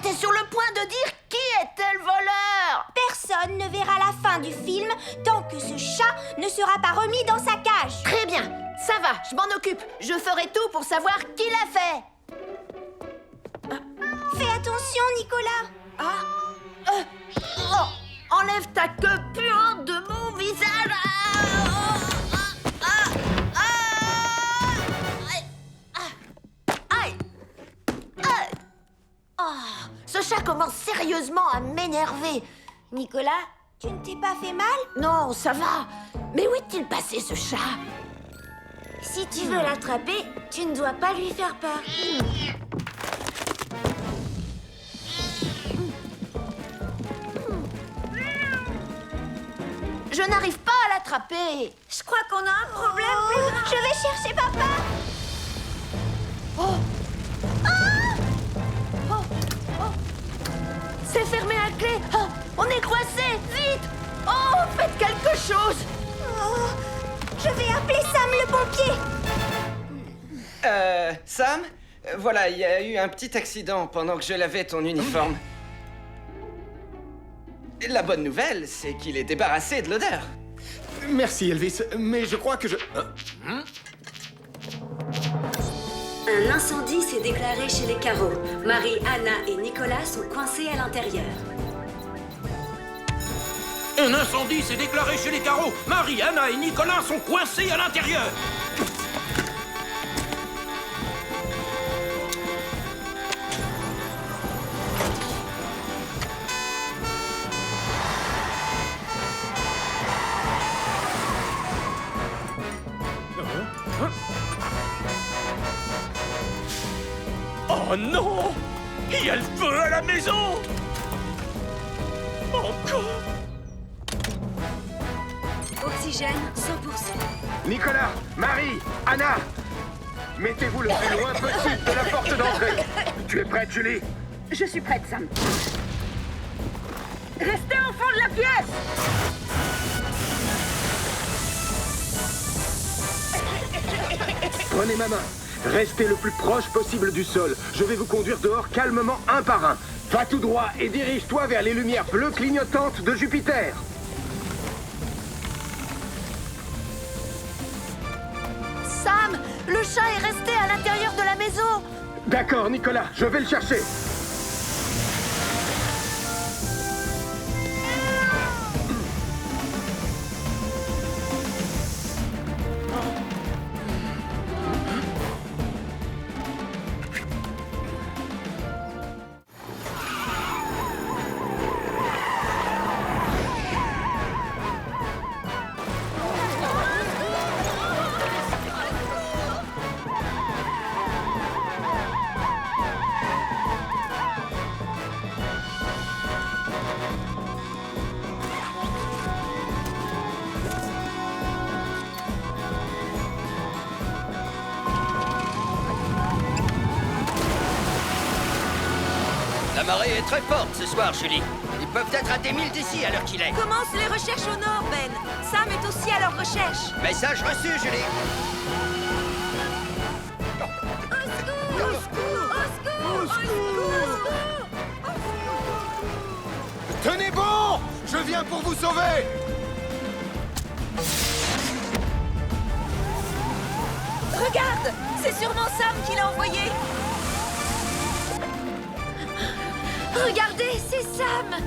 J'étais sur le point de dire qui était le voleur. Personne ne verra la fin du film tant que ce chat ne sera pas remis dans sa cage. Très bien, ça va, je m'en occupe. Je ferai tout pour savoir qui l'a fait. Fais attention, Nicolas. Oh, enlève ta queue puante de mon visage. Aïe. Oh, ce chat commence sérieusement à m'énerver. Nicolas, tu ne t'es pas fait mal? Non, ça va. Mais où est-il passé, ce chat? Si tu veux l'attraper, tu ne dois pas lui faire peur. Je n'arrive pas à l'attraper. Je crois qu'on a un problème plus grand. Je vais chercher papa. C'est fermé à clé. Oh, on est coincé. Vite. Oh, faites quelque chose. Oh, je vais appeler Sam le pompier. Sam? Voilà, il y a eu un petit accident pendant que je lavais ton uniforme. La bonne nouvelle, c'est qu'il est débarrassé de l'odeur. Merci, Elvis, mais je crois que je... Un incendie s'est déclaré chez les Carreaux. Marie, Anna et Nicolas sont coincés à l'intérieur. Un incendie s'est déclaré chez les Carreaux. Marie, Anna et Nicolas sont coincés à l'intérieur. Oh non! Il y a le feu à la maison! Encore! Oxygène 100%. Nicolas, Marie, Anna, mettez-vous le plus loin possible de la porte d'entrée. Tu es prête, Julie? Je suis prête, Sam. Restez au fond de la pièce. Prenez ma main. Restez le plus proche possible du sol. Je vais vous conduire dehors calmement un par un. Va tout droit et dirige-toi vers les lumières bleues clignotantes de Jupiter. Sam, le chat est resté à l'intérieur de la maison. D'accord, Nicolas, je vais le chercher. La marée est très forte ce soir, Julie. Ils peuvent être à des milles d'ici à l'heure qu'il est. Commence les recherches au nord, Ben. Sam est aussi à leur recherche. Message reçu, Julie. Tenez bon! Je viens pour vous sauver! Regarde, c'est sûrement Sam qui l'a envoyé. Regardez, c'est Sam.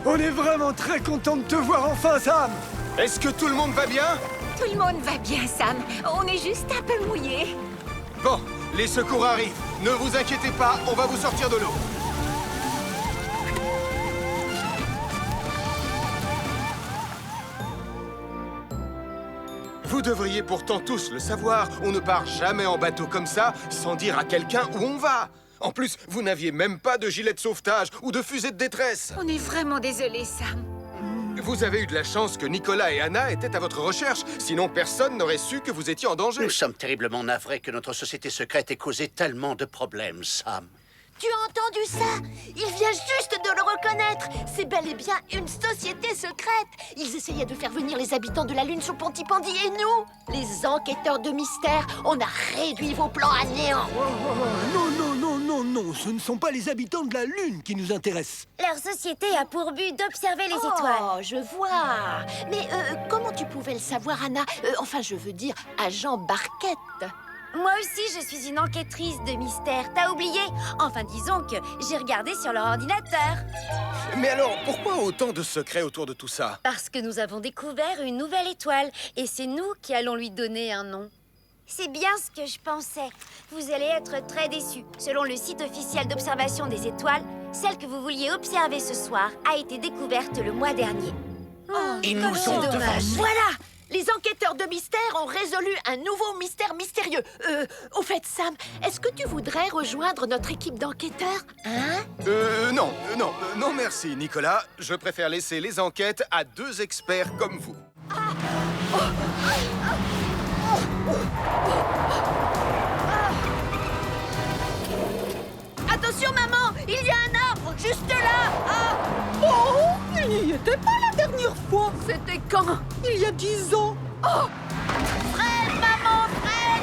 On est vraiment très content de te voir enfin, Sam! Est-ce que tout le monde va bien? Tout le monde va bien, Sam. On est juste un peu mouillés. Bon, les secours arrivent. Ne vous inquiétez pas, on va vous sortir de l'eau. Vous devriez pourtant tous le savoir. On ne part jamais en bateau comme ça sans dire à quelqu'un où on va. En plus, vous n'aviez même pas de gilet de sauvetage ou de fusée de détresse. On est vraiment désolés, Sam. Vous avez eu de la chance que Nicolas et Anna étaient à votre recherche. Sinon, personne n'aurait su que vous étiez en danger. Nous sommes terriblement navrés que notre société secrète ait causé tellement de problèmes, Sam. Tu as entendu ça? Il vient juste de le reconnaître. C'est bel et bien une société secrète. Ils essayaient de faire venir les habitants de la Lune sur Pontypandy et nous, les enquêteurs de mystère, on a réduit vos plans à néant. Non, non, non, non, non, ce ne sont pas les habitants de la Lune qui nous intéressent. Leur société a pour but d'observer les étoiles. Oh, je vois. Mais comment tu pouvais le savoir, Anna? Enfin, je veux dire, agent Barquette. Moi aussi, je suis une enquêtrice de mystère. T'as oublié? Enfin, disons que j'ai regardé sur leur ordinateur. Mais alors, pourquoi autant de secrets autour de tout ça? Parce que nous avons découvert une nouvelle étoile et c'est nous qui allons lui donner un nom. C'est bien ce que je pensais. Vous allez être très déçus. Selon le site officiel d'observation des étoiles, celle que vous vouliez observer ce soir a été découverte le mois dernier. Ils nous sont devant nous. Voilà! Les enquêteurs de mystère ont résolu un nouveau mystère mystérieux. Au fait, Sam, est-ce que tu voudrais rejoindre notre équipe d'enquêteurs? Hein? Non merci, Nicolas. Je préfère laisser les enquêtes à 2 experts comme vous. Attention, maman! Il y a un arbre juste là! Oh, il n'y était pas la dernière fois. C'était quand? Il y a 10 ans. Fred, maman! Fred!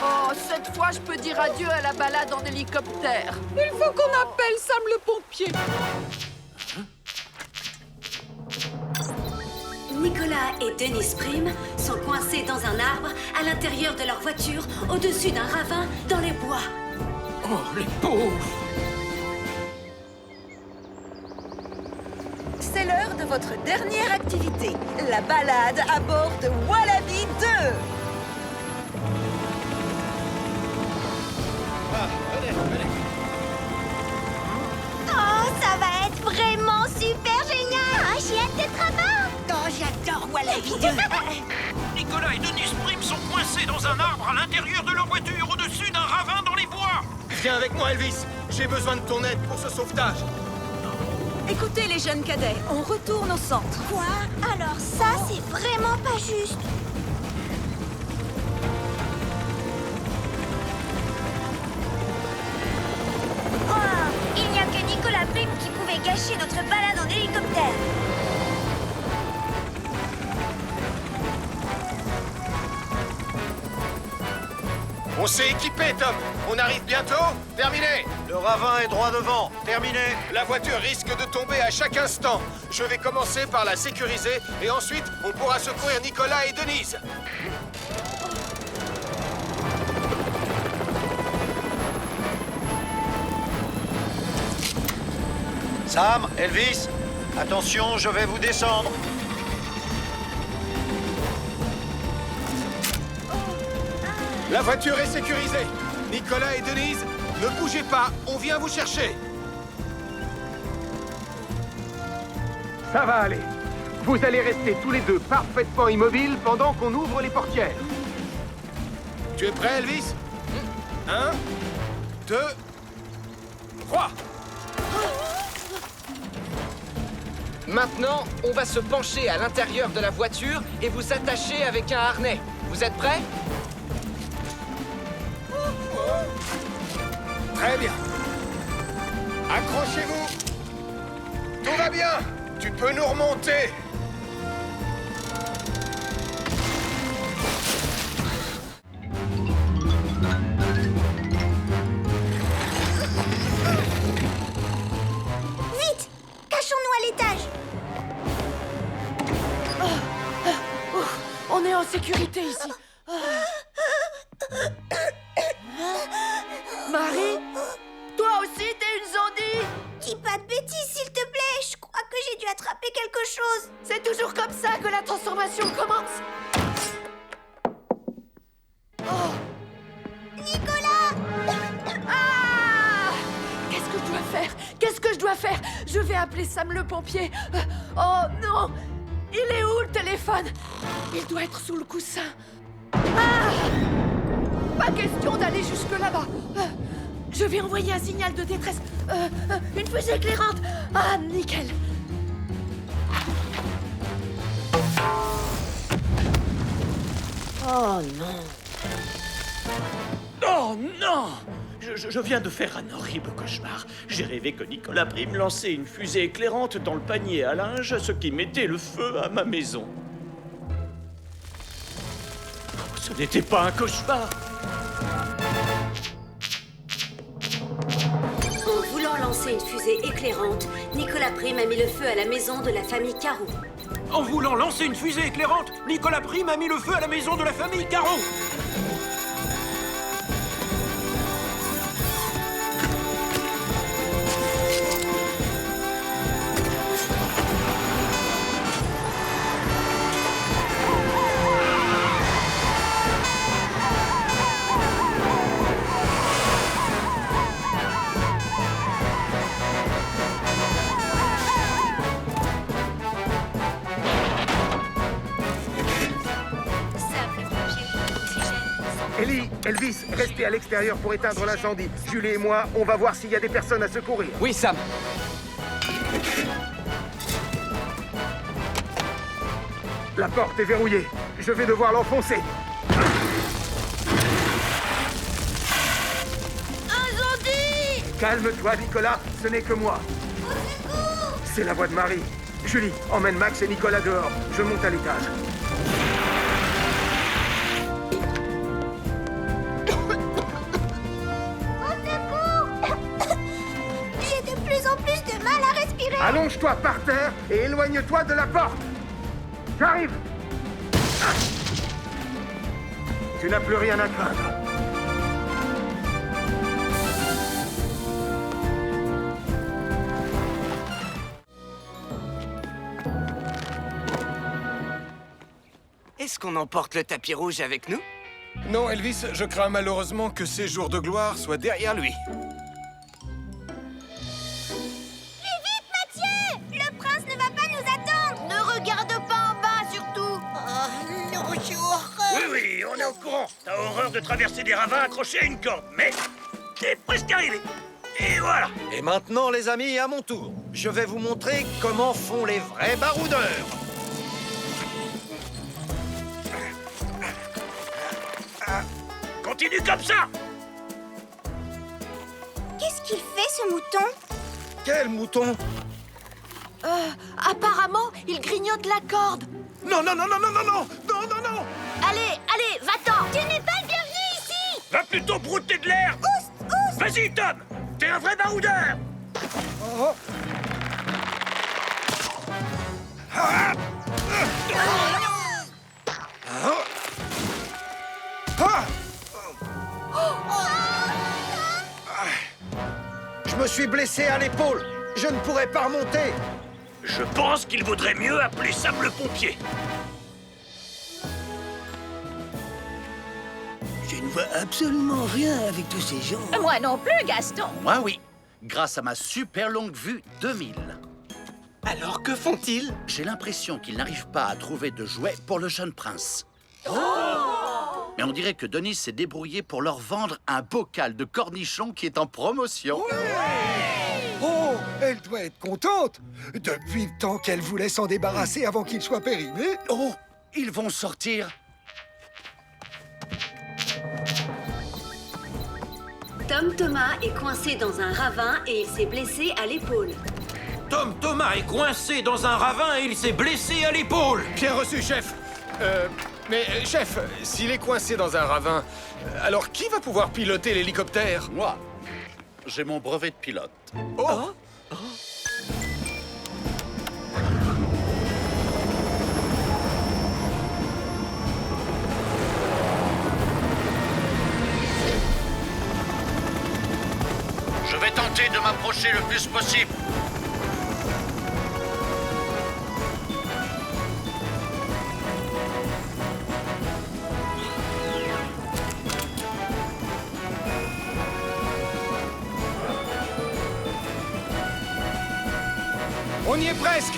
Oh, cette fois, je peux dire adieu à la balade en hélicoptère. Il faut qu'on appelle Sam le pompier. Nicolas et Dennis Prim sont coincés dans un arbre à l'intérieur de leur voiture au-dessus d'un ravin dans les bois. Oh, les pauvres! C'est l'heure de votre dernière activité, la balade à bord de Wallaby 2. Oh, ça va être vraiment super génial! J'ai hâte d'être à bord! Oh, j'adore Wallaby 2. Nicolas et Dennis Prim sont coincés dans un arbre à l'intérieur de leur voiture au-dessus d'un ravin dans les bois. Viens avec moi, Elvis. J'ai besoin de ton aide pour ce sauvetage. Écoutez les jeunes cadets, on retourne au centre. Quoi? Alors ça, c'est vraiment pas juste. Oh, il n'y a que Nicolas Prim qui pouvait gâcher notre balade en hélicoptère. On s'est équipé, Tom. On arrive bientôt. Terminé. Le ravin est droit devant. Terminé. La voiture risque de tomber à chaque instant. Je vais commencer par la sécuriser et ensuite, on pourra secourir Nicolas et Denise. Sam, Elvis, attention, je vais vous descendre. La voiture est sécurisée. Nicolas et Denise, ne bougez pas. On vient vous chercher. Ça va aller. Vous allez rester tous les deux parfaitement immobiles pendant qu'on ouvre les portières. Tu es prêt, Elvis? 1, 2, 3. Maintenant, on va se pencher à l'intérieur de la voiture et vous attacher avec un harnais. Vous êtes prêts? Très bien. Accrochez-vous. Tout va bien. Tu peux nous remonter. Vite! Cachons-nous à l'étage. On est en sécurité ici. Marie? Toi aussi, t'es une zombie? Dis pas de bêtises, s'il te plaît. Je crois que j'ai dû attraper quelque chose. C'est toujours comme ça que la transformation commence. Nicolas! Ah! Qu'est-ce que je dois faire? Qu'est-ce que je dois faire? Je vais appeler Sam le pompier. Oh non! Il est où le téléphone? Il doit être sous le coussin. Ah! Pas question d'aller jusque là-bas. Je vais envoyer un signal de détresse. Une fusée éclairante. Ah, nickel. Oh non. Oh non! Je viens de faire un horrible cauchemar. J'ai rêvé que Nicolas Prim lançait une fusée éclairante dans le panier à linge, ce qui mettait le feu à ma maison. Ce n'était pas un cauchemar. En voulant lancer une fusée éclairante, Nicolas Prime a mis le feu à la maison de la famille Caron. En voulant lancer une fusée éclairante, Nicolas Prime a mis le feu à la maison de la famille Caron. Ellie, Elvis, restez à l'extérieur pour éteindre l'incendie. Julie et moi, on va voir s'il y a des personnes à secourir. Oui, Sam. La porte est verrouillée. Je vais devoir l'enfoncer. Incendie! Calme-toi, Nicolas, ce n'est que moi. C'est la voix de Marie. Julie, emmène Max et Nicolas dehors. Je monte à l'étage. J'ai de plus en plus de mal à respirer. Allonge-toi par terre et éloigne-toi de la porte. J'arrive. Ah. Tu n'as plus rien à craindre. Est-ce qu'on emporte le tapis rouge avec nous? Non, Elvis, je crains malheureusement que ces jours de gloire soient derrière lui. Le prince ne va pas nous attendre. Ne regarde pas en bas, surtout. Non, j'ai horreur. Oui, on est au courant. T'as horreur de traverser des ravins accrochés à une corde, mais t'es presque arrivé. Et voilà. Et maintenant, les amis, à mon tour, je vais vous montrer comment font les vrais baroudeurs. Continue comme ça. Qu'est-ce qu'il fait, ce mouton? Quel mouton? Apparemment, il grignote la corde. Non, non, non, non, non, non, non, non, non, non. Allez, va-t'en. Tu n'es pas le bienvenu ici. Va plutôt brouter de l'air. Oust. Vas-y, Tom. T'es un vrai baroudeur. Je me suis blessé à l'épaule. Je ne pourrai pas remonter. Je pense qu'il vaudrait mieux appeler Sam le pompier. Je ne vois absolument rien avec tous ces gens. Moi non plus, Gaston. Moi, oui. Grâce à ma super longue vue 2000. Alors que font-ils? J'ai l'impression qu'ils n'arrivent pas à trouver de jouets pour le jeune prince. Mais on dirait que Denis s'est débrouillé pour leur vendre un bocal de cornichons qui est en promotion. Oh, elle doit être contente. Depuis le temps qu'elle voulait s'en débarrasser avant qu'il soit périmé. Oh, ils vont sortir. Tom Thomas est coincé dans un ravin et il s'est blessé à l'épaule. Tom Thomas est coincé dans un ravin et il s'est blessé à l'épaule. Bien reçu, chef. Chef, s'il est coincé dans un ravin, alors qui va pouvoir piloter l'hélicoptère? Moi, j'ai mon brevet de pilote. Oh. Je vais tenter de m'approcher le plus possible. On y est presque.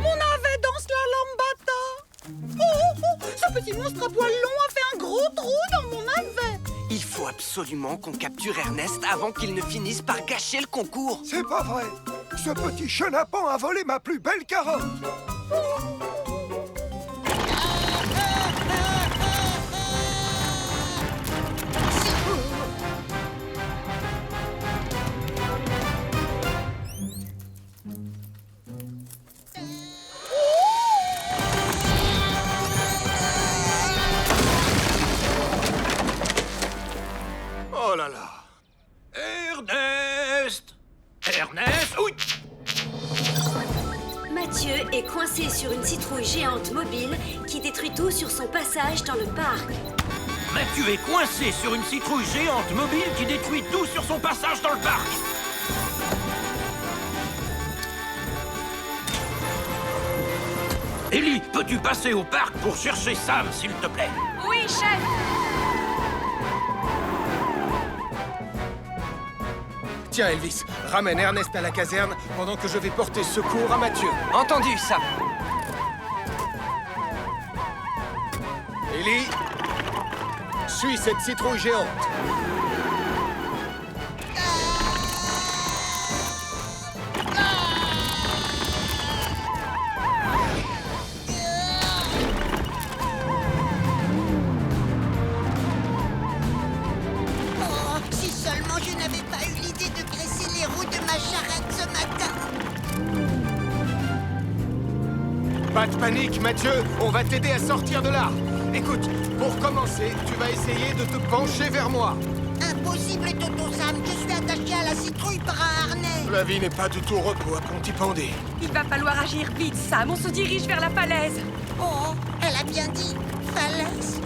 Mon navet dans slalom bata. Ce petit monstre à poils longs a fait un gros trou dans mon navet. Il faut absolument absolument qu'on capture Ernest avant qu'il ne finisse par gâcher le concours. C'est pas vrai. Ce petit chenapan a volé ma plus belle carotte. Oh là là. Ernest! Ernest! Oui! Mathieu est coincé sur une citrouille géante mobile qui détruit tout sur son passage dans le parc. Mathieu est coincé sur une citrouille géante mobile qui détruit tout sur son passage dans le parc. Ellie, peux-tu passer au parc pour chercher Sam, s'il te plaît? Oui, chef. Tiens, Elvis, ramène Ernest à la caserne pendant que je vais porter secours à Mathieu. Entendu, Sam. Ellie, suis cette citrouille géante. Oh, si seulement je n'avais pas eu l'idée de graisser les roues de ma charrette ce matin. Pas de panique, Mathieu, on va t'aider à sortir de là. Écoute, pour commencer, tu vas essayer de te pencher vers moi. Impossible, Toto Sam, je suis attaché à la citrouille par un harnais. La vie n'est pas du tout au repos à Pontypandy. Il va falloir agir vite, Sam. On se dirige vers la falaise. Oh, elle a bien dit falaise.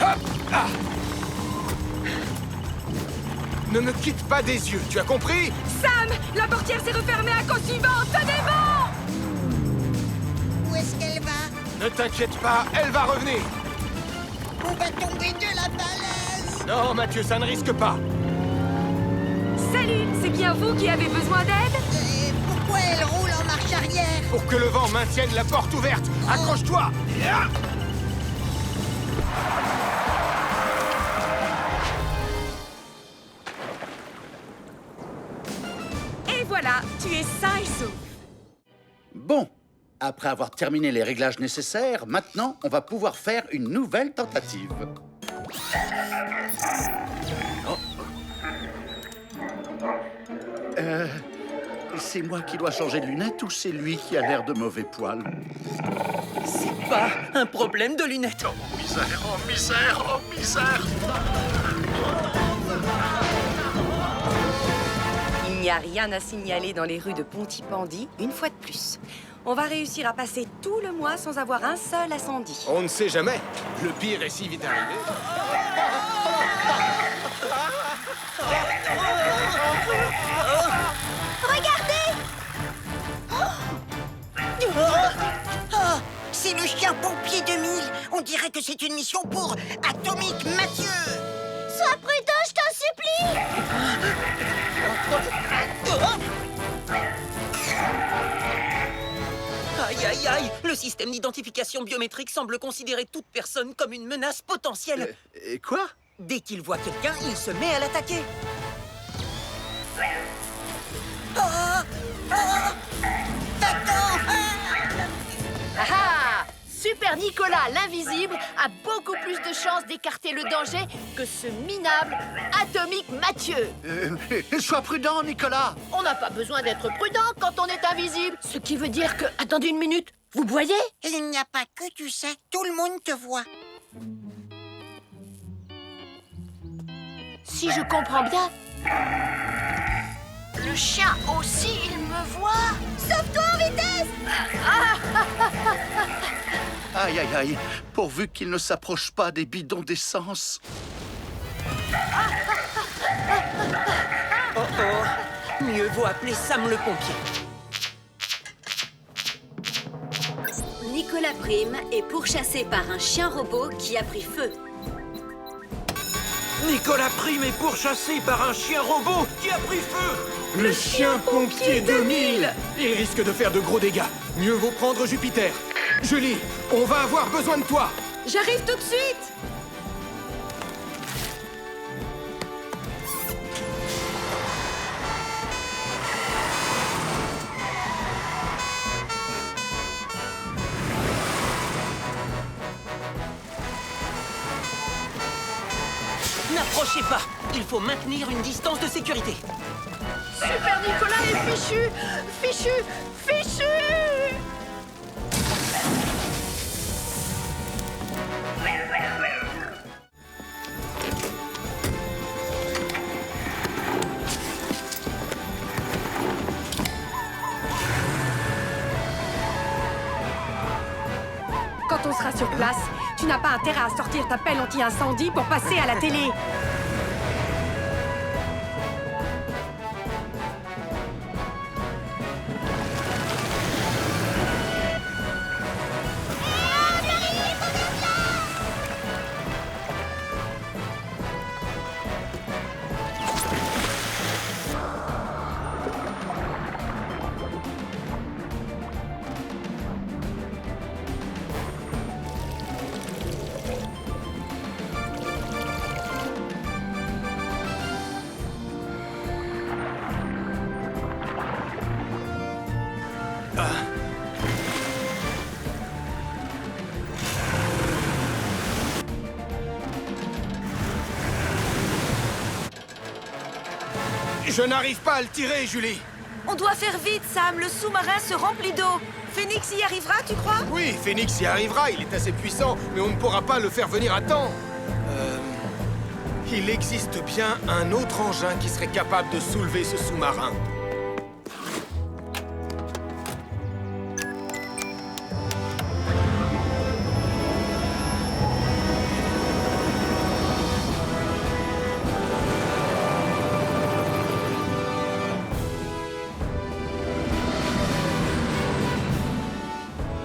Hop, ah. Ne me quitte pas des yeux, tu as compris? Sam, la portière s'est refermée à cause suivante. Tenez bon! Où est-ce qu'elle va? Ne t'inquiète pas, elle va revenir. On va tomber de la falaise. Non, Mathieu, ça ne risque pas. Salut, c'est bien vous qui avez besoin d'aide? Et pourquoi elle roule en marche arrière? Pour que le vent maintienne la porte ouverte. Accroche-toi. Et voilà, tu es sain et sauf. Bon, après avoir terminé les réglages nécessaires, maintenant, on va pouvoir faire une nouvelle tentative. C'est moi qui dois changer de lunettes ou c'est lui qui a l'air de mauvais poil? C'est pas un problème de lunettes. Oh, misère, oh, misère, oh, misère! Il n'y a rien à signaler dans les rues de Pontypandy, une fois de plus. On va réussir à passer tout le mois sans avoir un seul incendie. On ne sait jamais. Le pire est si vite arrivé. Regardez! Oh, c'est le chien pompier 2000. On dirait que c'est une mission pour Atomique Mathieu. Sois prudent, je t'en supplie! Aïe, aïe, aïe! Le système d'identification biométrique semble considérer toute personne comme une menace potentielle. Quoi? Dès qu'il voit quelqu'un, il se met à l'attaquer. Ah ah! Super Nicolas, l'invisible, a beaucoup plus de chances d'écarter le danger que ce minable Atomique Mathieu. Sois prudent, Nicolas! On n'a pas besoin d'être prudent quand on est invisible. Ce qui veut dire que... Attendez une minute, vous voyez? Il n'y a pas que tu sais, tout le monde te voit. Si je comprends bien... Le chien aussi, il me voit. Sauve-toi en vitesse! Aïe, aïe, aïe! Pourvu qu'il ne s'approche pas des bidons d'essence. Oh oh! Mieux vaut appeler Sam le pompier. Nicolas Prime est pourchassé par un chien robot qui a pris feu. Nicolas Prime est pourchassé par un chien robot qui a pris feu. Le chien pompier 2000. Il risque de faire de gros dégâts. Mieux vaut prendre Jupiter. Julie, on va avoir besoin de toi. J'arrive tout de suite. N'approchez pas. Il faut maintenir une distance de sécurité. Super Nicolas est fichu! Fichu! Fichu! Quand on sera sur place, tu n'as pas intérêt à sortir ta pelle anti-incendie pour passer à la télé. Je n'arrive pas à le tirer, Julie. On doit faire vite, Sam. Le sous-marin se remplit d'eau. Phoenix y arrivera, tu crois? Oui, Phoenix y arrivera, il est assez puissant, mais on ne pourra pas le faire venir à temps. Il existe bien un autre engin qui serait capable de soulever ce sous-marin.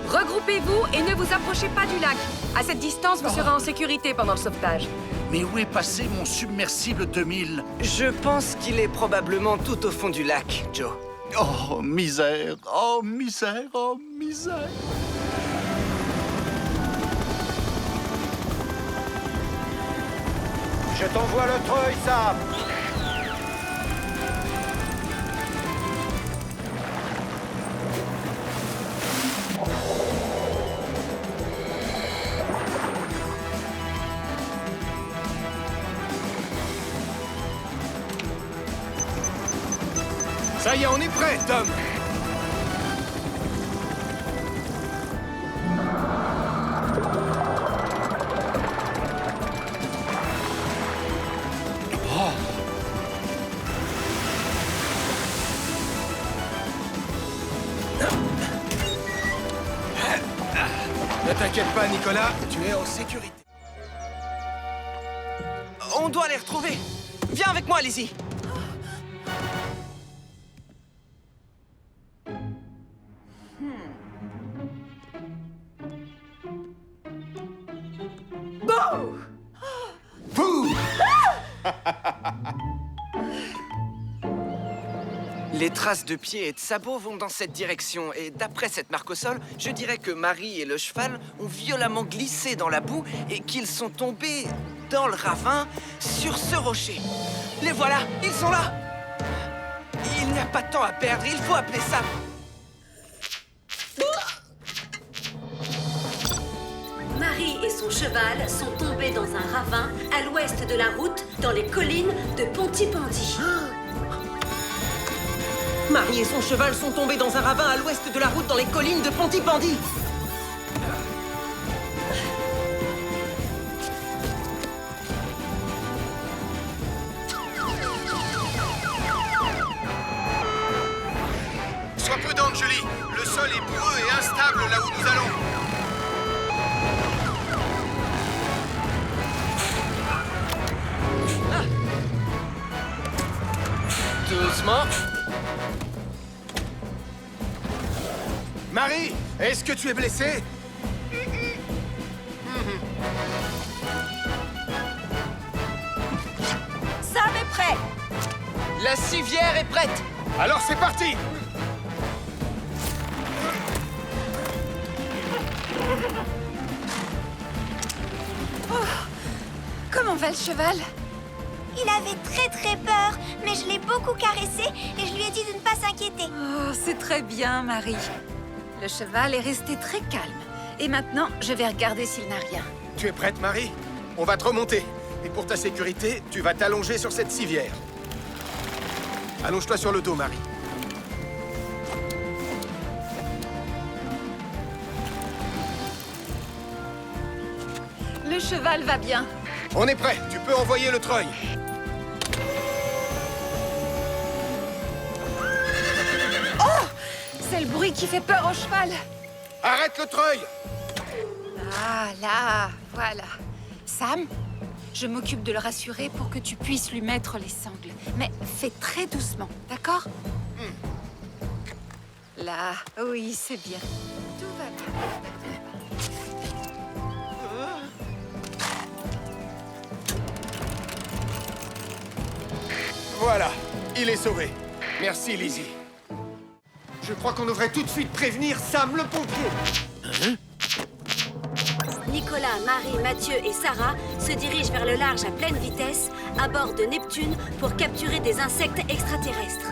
Regroupez-vous et ne vous approchez pas du lac. À cette distance, vous serez en sécurité pendant le sauvetage. Mais où est passé mon submersible 2000? Je pense qu'il est probablement tout au fond du lac, Joe. Oh, misère! Oh, misère! Oh, misère! Je t'envoie le treuil, Sam. Ça y est, on est prêt, Tom. Ne t'inquiète pas, Nicolas, tu es en sécurité. On doit les retrouver. Viens avec moi, Lizzie. Les traces de pieds et de sabots vont dans cette direction, et d'après cette marque au sol, je dirais que Marie et le cheval ont violemment glissé dans la boue et qu'ils sont tombés dans le ravin sur ce rocher. Les voilà, ils sont là! Il n'y a pas de temps à perdre, il faut appeler Sam. Marie et son cheval sont tombés dans un ravin à l'ouest de la route, dans les collines de Pontypandy. Marie et son cheval sont tombés dans un ravin à l'ouest de la route dans les collines de Pontypandy. Sois prudente, Julie. Le sol est boueux et instable là où nous allons. Doucement. Marie, est-ce que tu es blessée? Sam est prêt. La civière est prête. Alors c'est parti. Comment va le cheval? Il avait très peur, mais je l'ai beaucoup caressé et je lui ai dit de ne pas s'inquiéter. Oh, c'est très bien, Marie. Le cheval est resté très calme. Et maintenant, je vais regarder s'il n'a rien. Tu es prête, Marie? On va te remonter. Et pour ta sécurité, tu vas t'allonger sur cette civière. Allonge-toi sur le dos, Marie. Le cheval va bien. On est prêt, tu peux envoyer le treuil. Oh! C'est le bruit qui fait peur au cheval. Arrête le treuil! Ah, là, voilà. Sam, je m'occupe de le rassurer pour que tu puisses lui mettre les sangles. Mais fais très doucement, d'accord? Là, oui, c'est bien. Tout va bien. Voilà, il est sauvé. Merci, Lizzie. Je crois qu'on devrait tout de suite prévenir Sam le pompier. Nicolas, Marie, Mathieu et Sarah se dirigent vers le large à pleine vitesse à bord de Neptune pour capturer des insectes extraterrestres.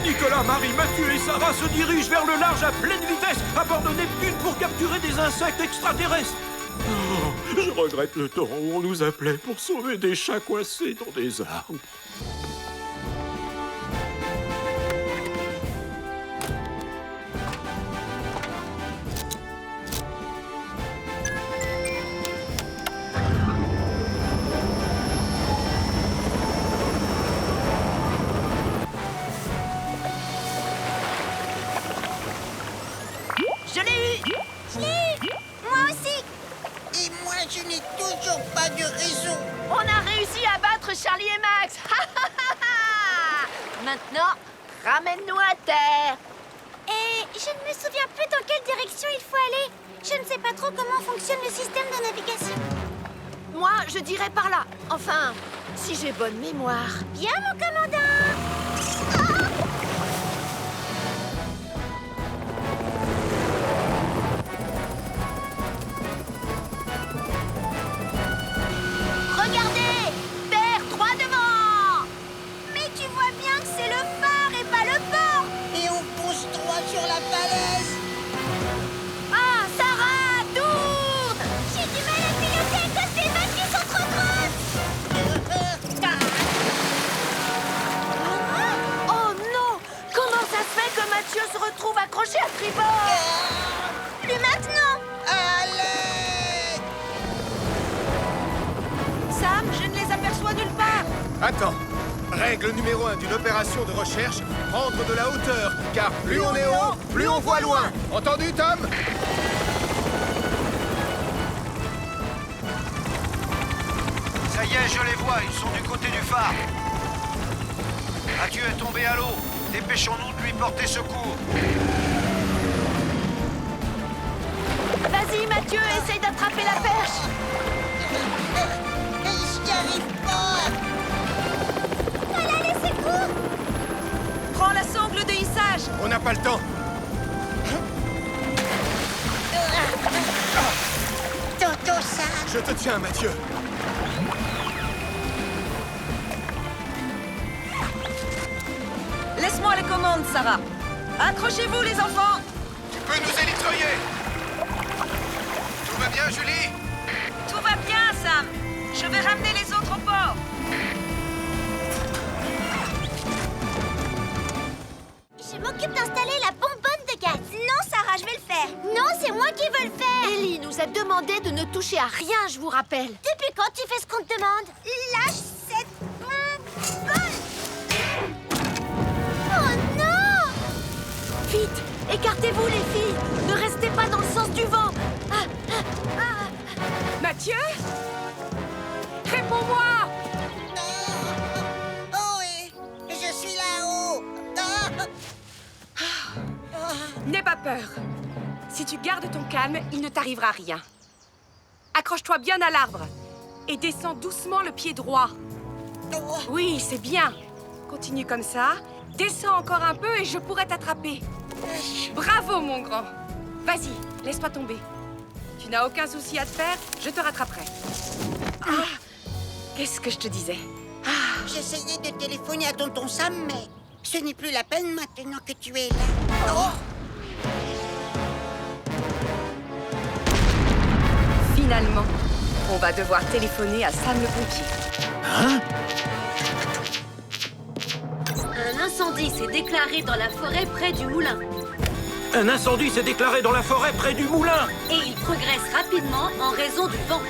Nicolas, Marie, Mathieu et Sarah se dirigent vers le large à pleine vitesse à bord de Neptune pour capturer des insectes extraterrestres. Oh, je regrette le temps où on nous appelait pour sauver des chats coincés dans des arbres. Je l'ai eu! Je l'ai eu! Moi aussi! Et moi, je n'ai toujours pas de raison. On a réussi à battre Charlie et Max. Maintenant, ramène-nous à terre. Et je ne me souviens plus dans quelle direction il faut aller. Je ne sais pas trop comment fonctionne le système de navigation. Moi, je dirais par là. Enfin, si j'ai bonne mémoire. Bien, mon commandant! Regardez! Terre, droit devant! Mais tu vois bien que c'est le phare et pas le port! Et on pousse droit sur la falaise. Ah, Sarah, tourne! J'ai du mal à piloter à cause des vagues qui sont trop grosses! Oh non! Comment ça se fait que Mathieu se retrouve accroché à tribord? Plus maintenant! Allez! Sam, je ne les aperçois nulle part. Attends. Règle numéro 1 d'une opération de recherche, prendre de la hauteur. Car plus on est haut, plus on voit loin. Entendu, Tom? Ça y est, je les vois, ils sont du côté du phare. Mathieu est tombé à l'eau. Dépêchons-nous de lui porter secours. Vas-y, Mathieu, essaye d'attraper la perche. Je n'y arrive pas. Voilà les secours! Prends la sangle de hissage. On n'a pas le temps. Tonton Sam. Je te tiens, Mathieu. Laisse-moi les commandes, Sarah. Accrochez-vous, les enfants. Tu peux nous élitreiller. Tout va bien, Julie? Tout va bien, Sam. Je vais ramener les autres au port. Je m'occupe d'installer la bonbonne de gaz. Non, Sarah, je vais le faire. Non, c'est moi qui veux le faire. Ellie nous a demandé de ne toucher à rien, je vous rappelle. Depuis quand tu fais ce qu'on te demande? Lâche cette bonbonne. Oh non! Vite, écartez-vous, les filles. Ne restez pas dans le sens du vent. Mathieu? Réponds-moi! Oh oui, je suis là-haut. N'aie pas peur. Si tu gardes ton calme, il ne t'arrivera rien. Accroche-toi bien à l'arbre et descends doucement le pied droit. Oui, c'est bien. Continue comme ça. Descends encore un peu et je pourrai t'attraper. Bravo, mon grand. Vas-y, laisse-toi tomber. Tu n'as aucun souci à te faire, je te rattraperai. Ah, qu'est-ce que je te disais? J'essayais de téléphoner à tonton Sam, mais ce n'est plus la peine maintenant que tu es là. Oh! Finalement, On va devoir téléphoner à Sam le pompier. Hein? Un incendie s'est déclaré dans la forêt près du moulin. Un incendie s'est déclaré dans la forêt près du moulin. Et il progresse rapidement en raison du vent.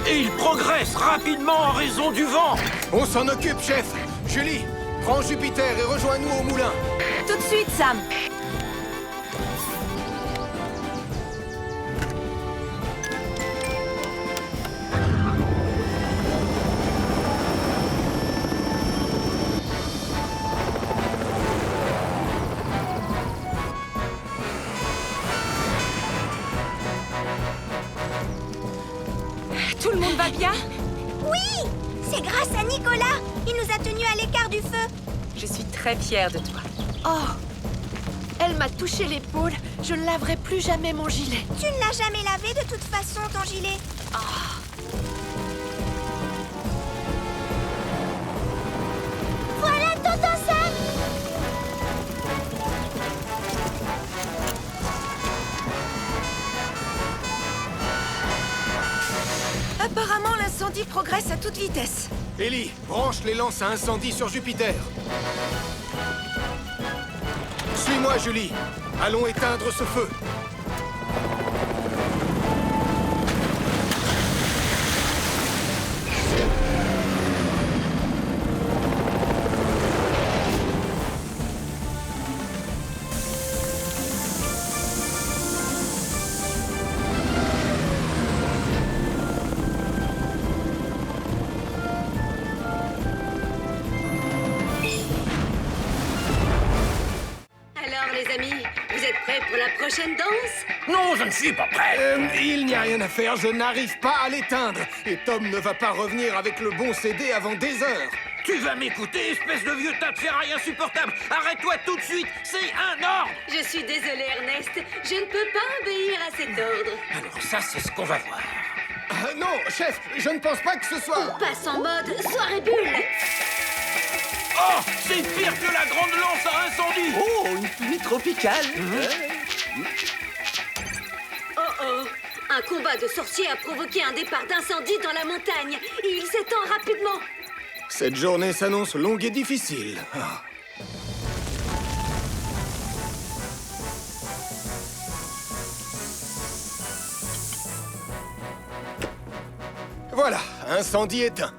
Et il progresse rapidement en raison du vent. On s'en occupe, chef. Julie, prends Jupiter et rejoins-nous au moulin. Tout de suite, Sam. Tout le monde va bien? Oui! C'est grâce à Nicolas! Il nous a tenus à l'écart du feu! Je suis très fière de toi. Oh! Elle m'a touché l'épaule. Je ne laverai plus jamais mon gilet. Tu ne l'as jamais lavé de toute façon, ton gilet. Voilà tonton Sam! Apparemment, l'incendie progresse à toute vitesse. Ellie, branche les lances à incendie sur Jupiter. Suis-moi, Julie. Allons éteindre ce feu. Alors les amis, vous êtes prêts pour la prochaine danse? Non, je ne suis pas prêt. Il n'y a rien à faire, je n'arrive pas à l'éteindre. Et Tom ne va pas revenir avec le bon CD avant des heures. Tu vas m'écouter, espèce de vieux tas de ferraille insupportable. Arrête-toi tout de suite, c'est un ordre. Je suis désolée Ernest, je ne peux pas obéir à cet ordre. Alors ça, c'est ce qu'on va voir. Non, chef, je ne pense pas que ce soit... On passe en mode soirée bulle. Oh, c'est pire que la grande lance à incendie. Oh, une pluie tropicale. Oh oh, un combat de sorciers a provoqué un départ d'incendie dans la montagne. Et il s'étend rapidement. Cette journée s'annonce longue et difficile. Ah. Voilà, incendie éteint.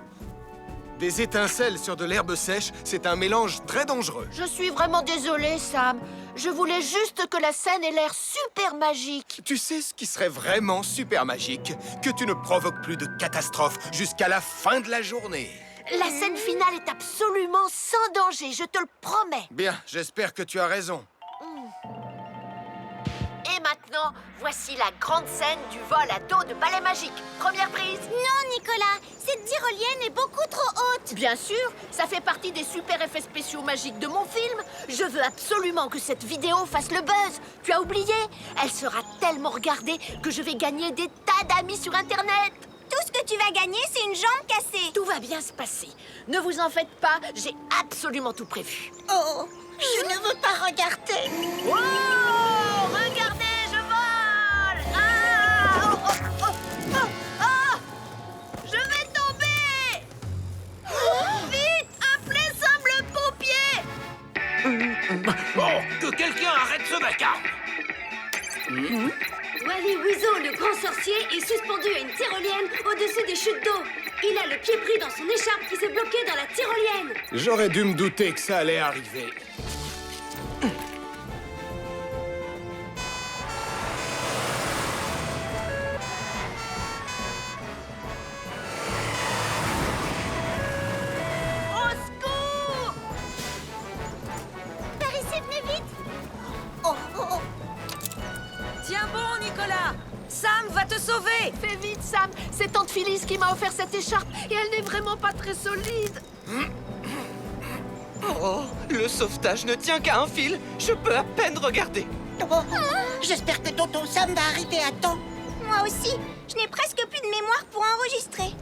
Des étincelles sur de l'herbe sèche, c'est un mélange très dangereux. Je suis vraiment désolée, Sam. Je voulais juste que la scène ait l'air super magique. Tu sais ce qui serait vraiment super magique? Que tu ne provoques plus de catastrophe jusqu'à la fin de la journée. La scène finale est absolument sans danger, je te le promets. Bien, j'espère que tu as raison. Et maintenant, voici la grande scène du vol à dos de balai magique. Première prise. Non, Nicolas, cette tyrolienne est beaucoup trop haute. Bien sûr, ça fait partie des super effets spéciaux magiques de mon film. Je veux absolument que cette vidéo fasse le buzz. Tu as oublié? Elle sera tellement regardée que je vais gagner des tas d'amis sur Internet. Tout ce que tu vas gagner, c'est une jambe cassée. Tout va bien se passer. Ne vous en faites pas, j'ai absolument tout prévu. Oh, je ne veux pas regarder. Wow! Regardez, je vole! Ah! Oh, oh, oh, oh, oh! Je vais tomber! Vite, appelez Sam le pompier! Oh, que quelqu'un arrête ce vacarme. Wally Weasel, le grand sorcier, est suspendu à une tyrolienne au-dessus des chutes d'eau. Il a le pied pris dans son écharpe qui s'est bloquée dans la tyrolienne. J'aurais dû me douter que ça allait arriver. Au secours! Par ici, venez vite. Oh, oh, oh. Tiens bon, Nicolas. Sam va te sauver. Fais vite, Sam. C'est Tante Phyllis qui m'a offert cette écharpe et elle n'est vraiment pas très solide. Oh, le sauvetage ne tient qu'à un fil. Je peux à peine regarder. Oh, j'espère que tonton Sam va arriver à temps. Moi aussi, je n'ai presque plus de mémoire pour enregistrer.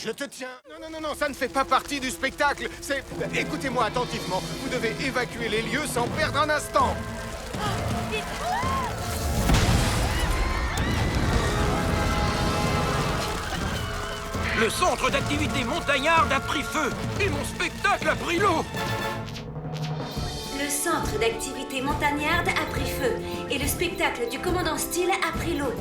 Je te tiens. Non, non, non, non, ça ne fait pas partie du spectacle. C'est... Écoutez-moi attentivement. Vous devez évacuer les lieux sans perdre un instant. Il Le centre d'activité montagnarde a pris feu et mon spectacle a pris l'eau. Le centre d'activité montagnarde a pris feu et le spectacle du commandant Steele a pris l'eau.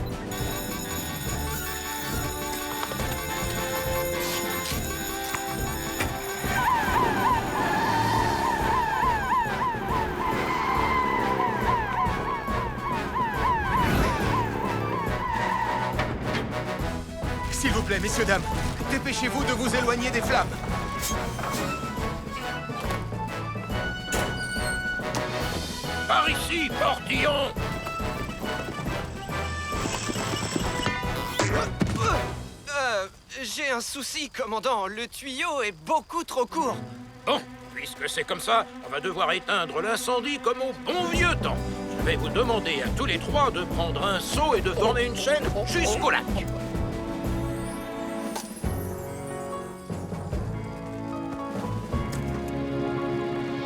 S'il vous plaît, messieurs, dames, dépêchez-vous de vous éloigner des flammes. Par ici, portillon. J'ai un souci, commandant. Le tuyau est beaucoup trop court. Bon, puisque c'est comme ça, on va devoir éteindre l'incendie comme au bon vieux temps. Je vais vous demander à tous les trois de prendre un seau et de former une chaîne jusqu'au lac.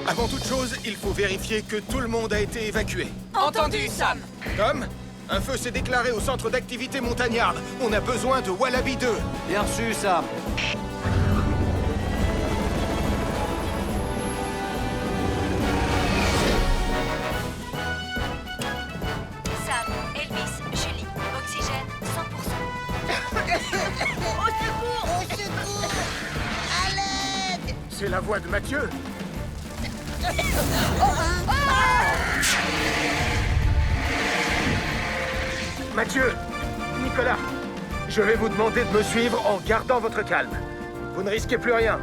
Avant toute chose, il faut vérifier que tout le monde a été évacué. Entendu, Sam. Tom, un feu s'est déclaré au centre d'activité montagnarde. On a besoin de Wallaby 2. Bien reçu, Sam. Sam, Elvis, Julie, oxygène 100%. Au secours! Au secours! À l'aide! C'est la voix de Mathieu. Mathieu, Nicolas, je vais vous demander de me suivre en gardant votre calme. Vous ne risquez plus rien.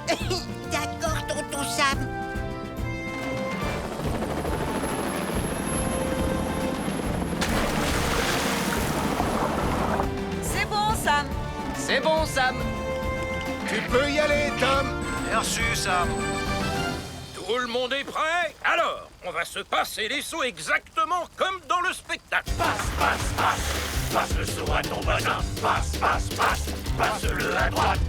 D'accord, tonton Sam. C'est bon, Sam. C'est bon, Sam. Tu peux y aller, Tom. Bien reçu, Sam. Tout le monde est prêt? Alors, on va se passer les seaux exactement comme dans le spectacle. Passe le seau à ton voisin. Passe-le à droite.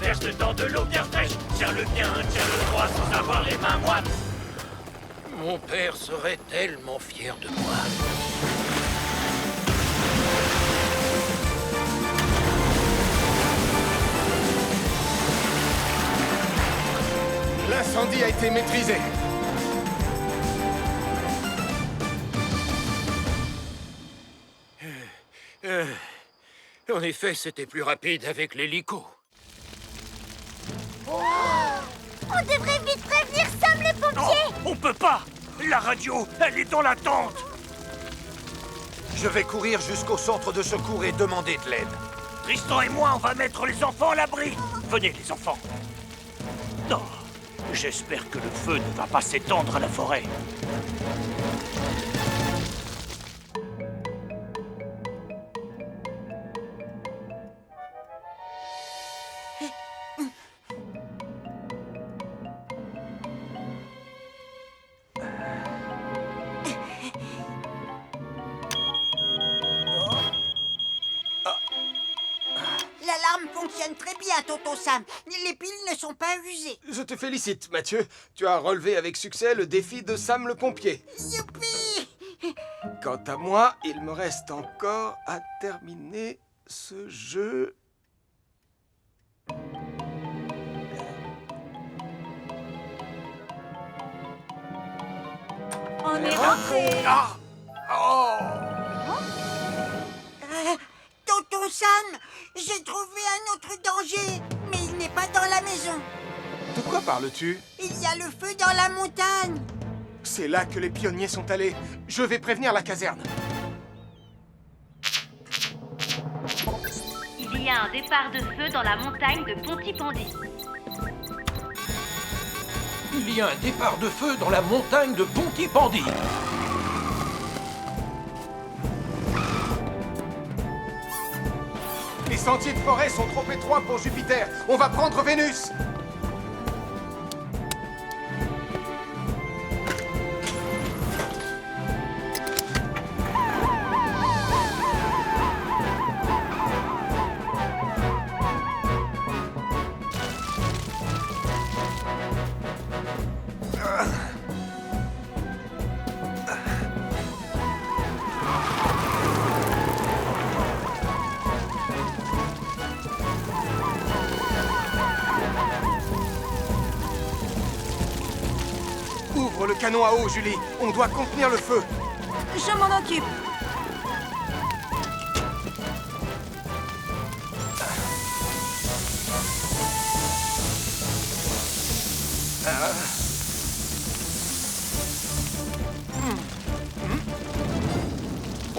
Verse dedans de l'eau bien fraîche. Tiens le bien, tiens le droit sans avoir les mains moites. Mon père serait tellement fier de moi. L'incendie a été maîtrisé. En effet, c'était plus rapide avec l'hélico. On devrait vite prévenir Sam le pompier. On peut pas. La radio, elle est dans la tente. Je vais courir jusqu'au centre de secours et demander de l'aide. Tristan et moi, on va mettre les enfants à l'abri. Venez, les enfants. Non. J'espère que le feu ne va pas s'étendre à la forêt. L'alarme fonctionne très bien, tonton Sam. Les piles ne sont pas usées. Je te félicite, Mathieu. Tu as relevé avec succès le défi de Sam le pompier. Youpi! Quant à moi, il me reste encore à terminer ce jeu. On est rentré. Ah! Oh! Tonton Sam, j'ai trouvé un autre danger, mais il n'est pas dans la maison. De quoi parles-tu? Il y a le feu dans la montagne. C'est là que les pionniers sont allés. Je vais prévenir la caserne. Il y a un départ de feu dans la montagne de Pontypandy. Il y a un départ de feu dans la montagne de Pontypandy. Les sentiers de forêt sont trop étroits pour Jupiter. On va prendre Vénus. canon à eau, Julie. On doit contenir le feu. Je m'en occupe.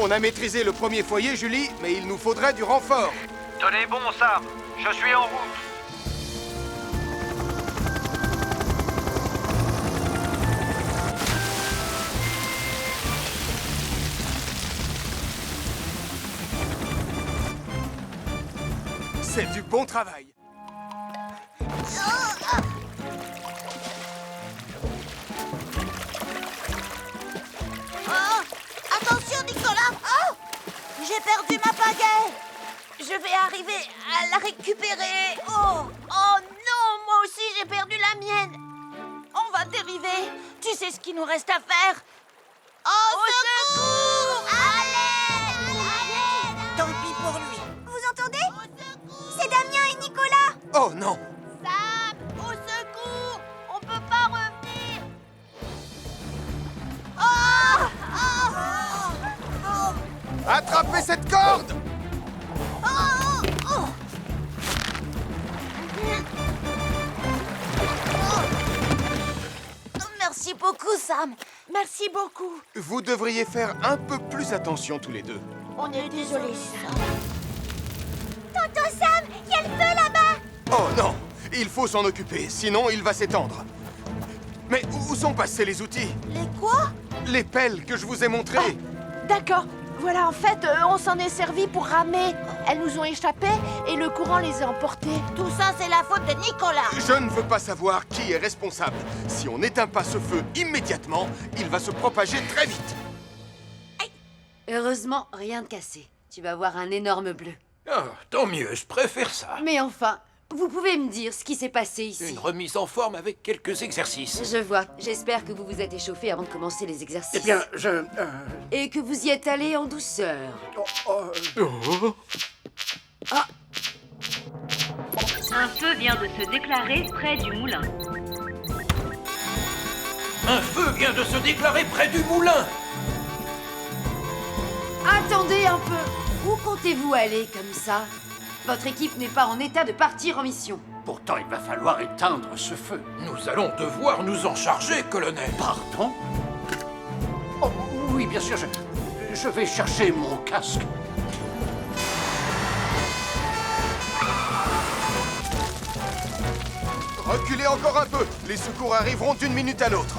On a maîtrisé le premier foyer, Julie, mais il nous faudrait du renfort. Tenez bon, Sam. Je suis en route. C'est du bon travail. Oh, attention, Nicolas. Oh, j'ai perdu ma pagaie. Je vais arriver à la récupérer. Oh non, moi aussi j'ai perdu la mienne. On va dériver. Tu sais ce qu'il nous reste à faire? Au secours! Allez! Tant pis pour lui. Vous entendez? C'est Damien et Nicolas. Oh non! Sam, au secours! On peut pas revenir. Attrapez cette corde! Merci beaucoup, Sam. Merci beaucoup. Vous devriez faire un peu plus attention tous les deux. On est désolé, Sam. Tonton Sam, il y a le feu là-bas. Oh non! Il faut s'en occuper, sinon il va s'étendre. Mais où sont passés les outils? Les quoi? Les pelles que je vous ai montrées. D'accord. Voilà, en fait, on s'en est servi pour ramer. Elles nous ont échappé et le courant les a emportées. Tout ça, c'est la faute de Nicolas. Je ne veux pas savoir qui est responsable. Si on n'éteint pas ce feu immédiatement, il va se propager très vite. Heureusement, rien de cassé. Tu vas voir un énorme bleu. Ah, tant mieux, je préfère ça. Mais enfin, vous pouvez me dire ce qui s'est passé ici? Une remise en forme avec quelques exercices. Je vois. J'espère que vous vous êtes échauffé avant de commencer les exercices. Eh bien, Et que vous y êtes allé en douceur. Un feu vient de se déclarer près du moulin. Un feu vient de se déclarer près du moulin. Attendez un peu. Où comptez-vous aller comme ça? Votre équipe n'est pas en état de partir en mission. Pourtant, il va falloir éteindre ce feu. Nous allons devoir nous en charger, colonel. Pardon? Oh, oui, bien sûr, je vais chercher mon casque. Reculez encore un peu. Les secours arriveront d'une minute à l'autre.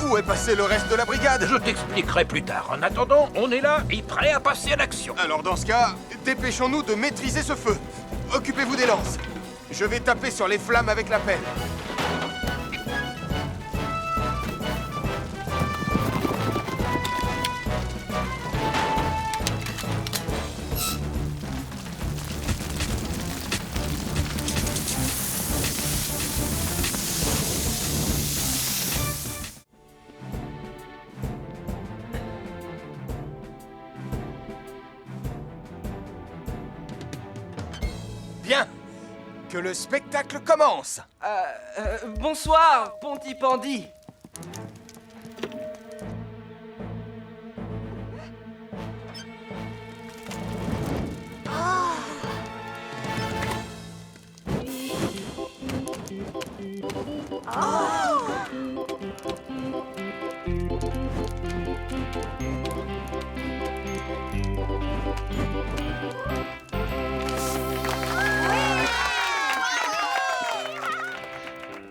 Où est passé le reste de la brigade? Je t'expliquerai plus tard. En attendant, on est là et prêt à passer à l'action. Alors dans ce cas, dépêchons-nous de maîtriser ce feu. Occupez-vous des lances. Je vais taper sur les flammes avec la pelle. Bien. Que le spectacle commence. Bonsoir, Pontypandy.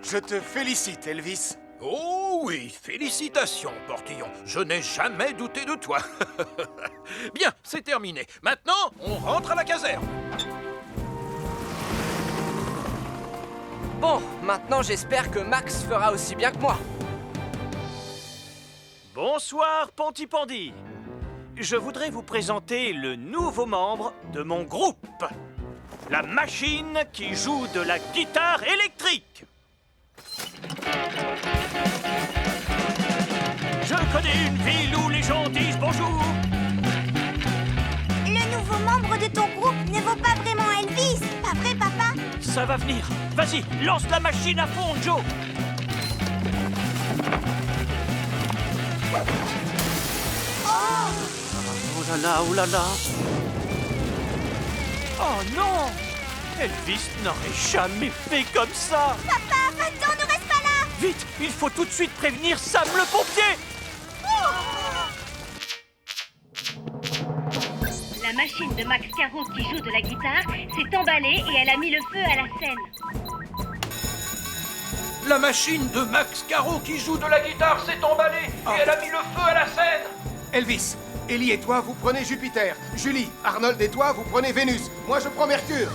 Je te félicite, Elvis. Oh oui, félicitations, Portillon. Je n'ai jamais douté de toi. Bien, c'est terminé. Maintenant, on rentre à la caserne. Bon, maintenant j'espère que Max fera aussi bien que moi. Bonsoir, Pontypandy. Je voudrais vous présenter le nouveau membre de mon groupe. La machine qui joue de la guitare électrique. Je connais une ville où les gens disent bonjour. Le le nouveau membre de ton groupe ne vaut pas vraiment Elvis. Pas vrai, papa? Ça va venir. Vas-y, lance la machine à fond, Joe. Oh là là, oh là là. Oh non! Elvis n'aurait jamais fait comme ça! Papa, va-t'en, ne reste pas là! Vite, il faut tout de suite prévenir Sam le pompier! La machine de Max Caro qui joue de la guitare s'est emballée et elle a mis le feu à la scène. La machine de Max Caro qui joue de la guitare s'est emballée et elle a mis le feu à la scène. Elvis, Ellie et toi, vous prenez Jupiter. Julie, Arnold et toi, vous prenez Vénus. Moi, je prends Mercure.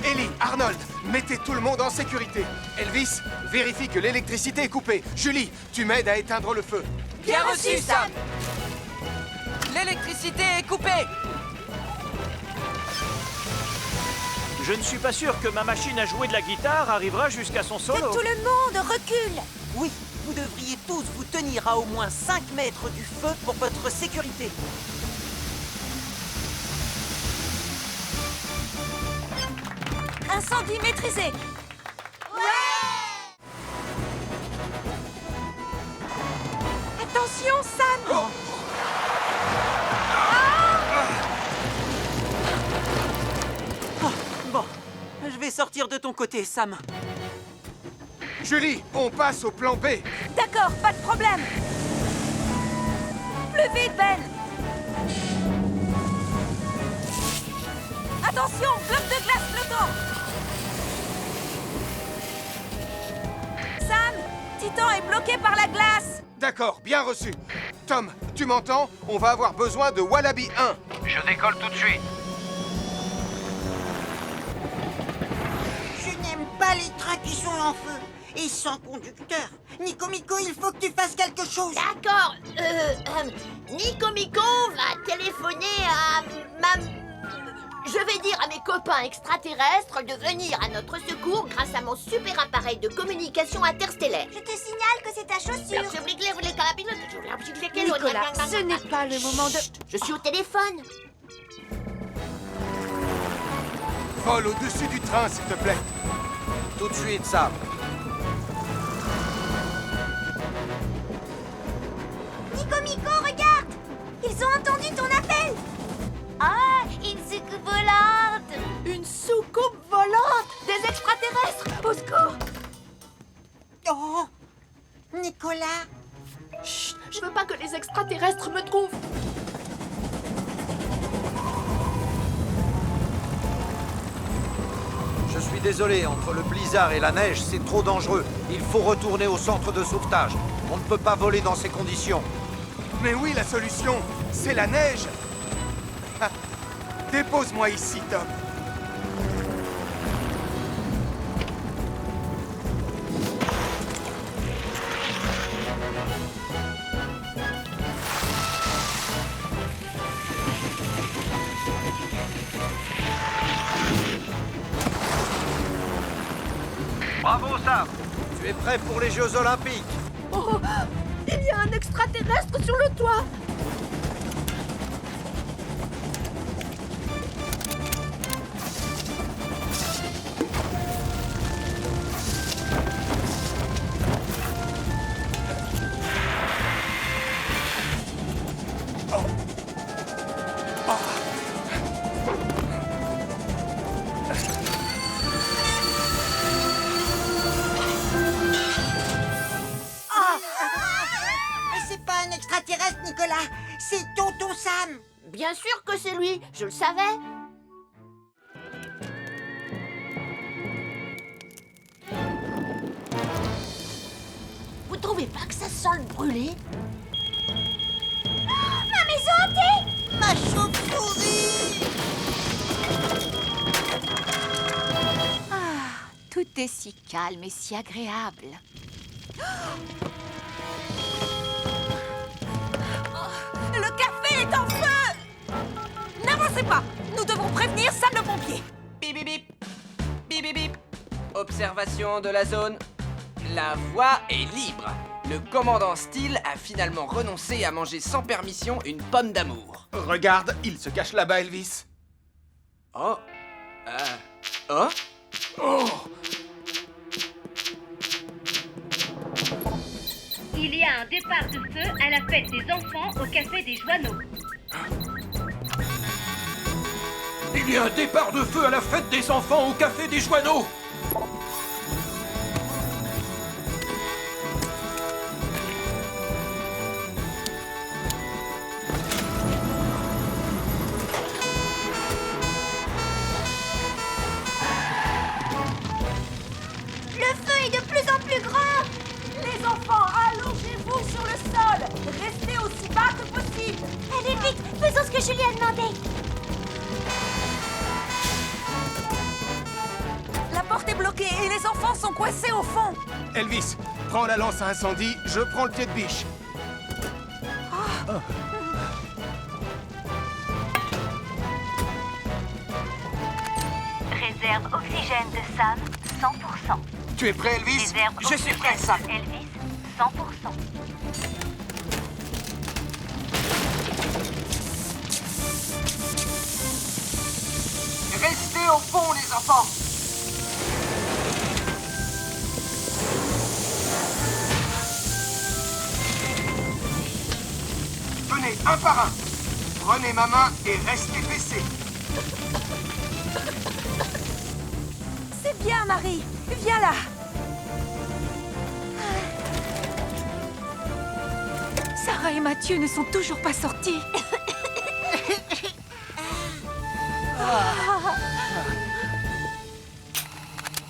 Ellie, Arnold, mettez tout le monde en sécurité. Elvis, vérifie que l'électricité est coupée. Julie, tu m'aides à éteindre le feu. Bien reçu, Sam. L'électricité est coupée. Je ne suis pas sûr que ma machine à jouer de la guitare arrivera jusqu'à son Que solo. tout le monde recule! Oui, vous devriez tous vous tenir à au moins 5 mètres du feu pour votre sécurité. Incendie maîtrisé! Attention, Sam! Bon, je vais sortir de ton côté, Sam. Julie, on passe au plan B. D'accord, pas de problème! Plus vite, Ben! Attention, bloc de glace flottant! Sam, Titan est bloqué par la glace! D'accord, bien reçu. Tom, tu m'entends? On va avoir besoin de Wallaby 1. Je décolle tout de suite. Je n'aime pas les trains qui sont en feu et sans conducteur. Nico Mico, il faut que tu fasses quelque chose. D'accord, Nico Mico va téléphoner à Je vais dire à mes copains extraterrestres de venir à notre secours grâce à mon super appareil de communication interstellaire. Je te signale que c'est ta chaussure. Nicolas, ce n'est pas le moment de... Je suis au téléphone. Vole au-dessus du train, s'il te plaît. Tout de suite, Sam. Nico Mico, regarde! Ils ont entendu ton appel! Ah, une soucoupe volante! Une soucoupe volante! Des extraterrestres! Au secours! Oh, Nicolas! Chut! Je veux pas que les extraterrestres me trouvent! Je suis désolé, entre le blizzard et la neige, c'est trop dangereux. Il faut retourner au centre de sauvetage. On ne peut pas voler dans ces conditions. Mais oui, la solution, c'est la neige. Ah, dépose-moi ici, Tom. Bravo, Sam. Tu es prêt pour les Jeux Olympiques. Oh! Il y a un extraterrestre sur le toit! C'est pas un extraterrestre, Nicolas. C'est Tonton Sam. Bien sûr que c'est lui, je le savais. Vous trouvez pas que ça sent le brûlé? Ma maison hantée! Ma chauve-souris! Ah, tout est si calme et si agréable. Le café est en feu! N'avancez pas! Nous devons prévenir Sam le pompier! Bip bip bip. Bip bip bip. Observation de la zone. La voie est libre. Le commandant Steele a finalement renoncé à manger sans permission une pomme d'amour. Regarde, il se cache là-bas, Elvis. Oh. Oh. Oh. Il y a un départ de feu à la fête des enfants au Café des Joanneaux. Il y a un départ de feu à la fête des enfants au Café des Joanneaux. Le feu est de plus en plus grand. Les enfants, allongez-vous sur le sol. Restez aussi bas que possible. Allez vite, faisons ce que Julie a demandé. La porte est bloquée et les enfants sont coincés au fond. Elvis, prends la lance à incendie, je prends le pied de biche. Réserve oxygène de Sam, 100%. Tu es prêt, Elvis? Réserve Je suis prêt, Sam. Elvis, 100%. Restez au fond, les enfants. Venez, un par un. Prenez ma main et restez baissés. C'est bien, Marie. Viens là. Sarah et Mathieu ne sont toujours pas sortis.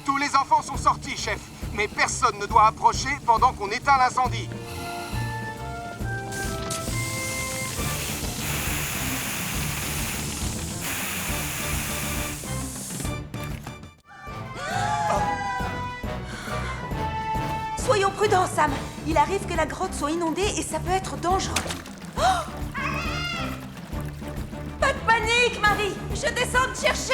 Tous les enfants sont sortis, chef. Mais personne ne doit approcher pendant qu'on éteint l'incendie. Soyons prudents, Sam. Il arrive que la grotte soit inondée et ça peut être dangereux. Oh! Pas de panique, Marie. Je descends te chercher.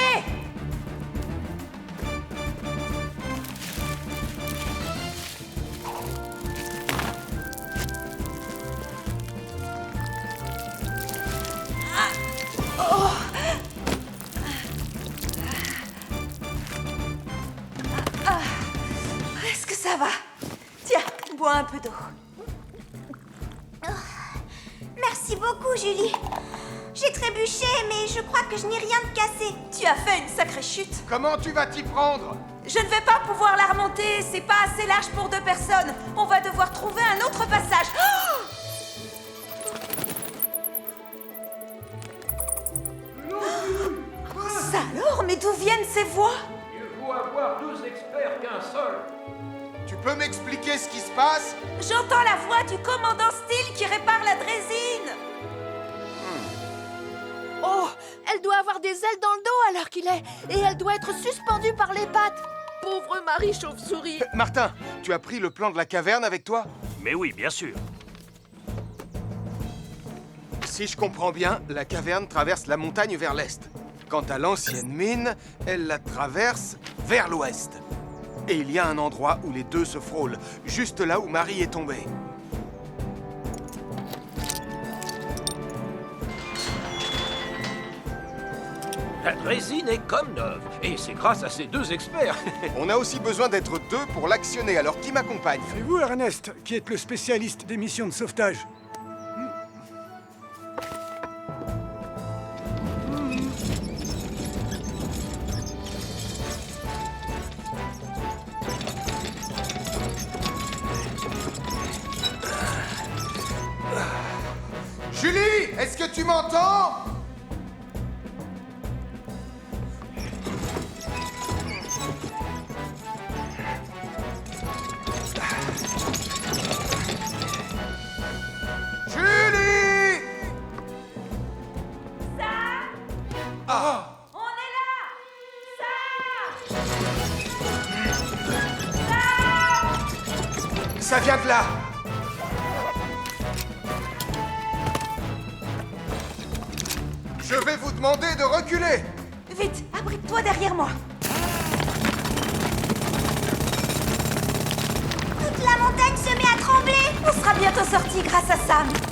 Est-ce que ça va? Tiens, bois un peu d'eau. Merci beaucoup, Julie. J'ai trébuché, mais je crois que je n'ai rien de cassé. Tu as fait une sacrée chute. Comment tu vas t'y prendre? Je ne vais pas pouvoir la remonter. C'est pas assez large pour 2 personnes. On va devoir trouver un autre passage. Oh! Ça alors? Mais d'où viennent ces voix? Mieux vaut avoir 2 experts qu'un seul. Tu peux m'expliquer ce qui se passe? J'entends la voix du commandant Steele qui répare la drésine. Oh, elle doit avoir des ailes dans le dos à l'heure qu'il est. Et elle doit être suspendue par les pattes. Pauvre Marie Chauve-souris. Martin, tu as pris le plan de la caverne avec toi? Mais oui, bien sûr. Si je comprends bien, la caverne traverse la montagne vers l'est. Quant à l'ancienne mine, elle la traverse vers l'ouest. Et il y a un endroit où les deux se frôlent, juste là où Marie est tombée. La drésine est comme neuve. Et c'est grâce à ces 2 experts. On a aussi besoin d'être 2 pour l'actionner, alors qui m'accompagne? C'est vous, Ernest, qui êtes le spécialiste des missions de sauvetage. Julie, est-ce que tu m'entends? Julie! Sam! Ah! On est là! Sam! Ça vient de là! Je vais vous demander de reculer! Vite, abrite-toi derrière moi. Toute la montagne se met à trembler. On sera bientôt sortis grâce à Sam.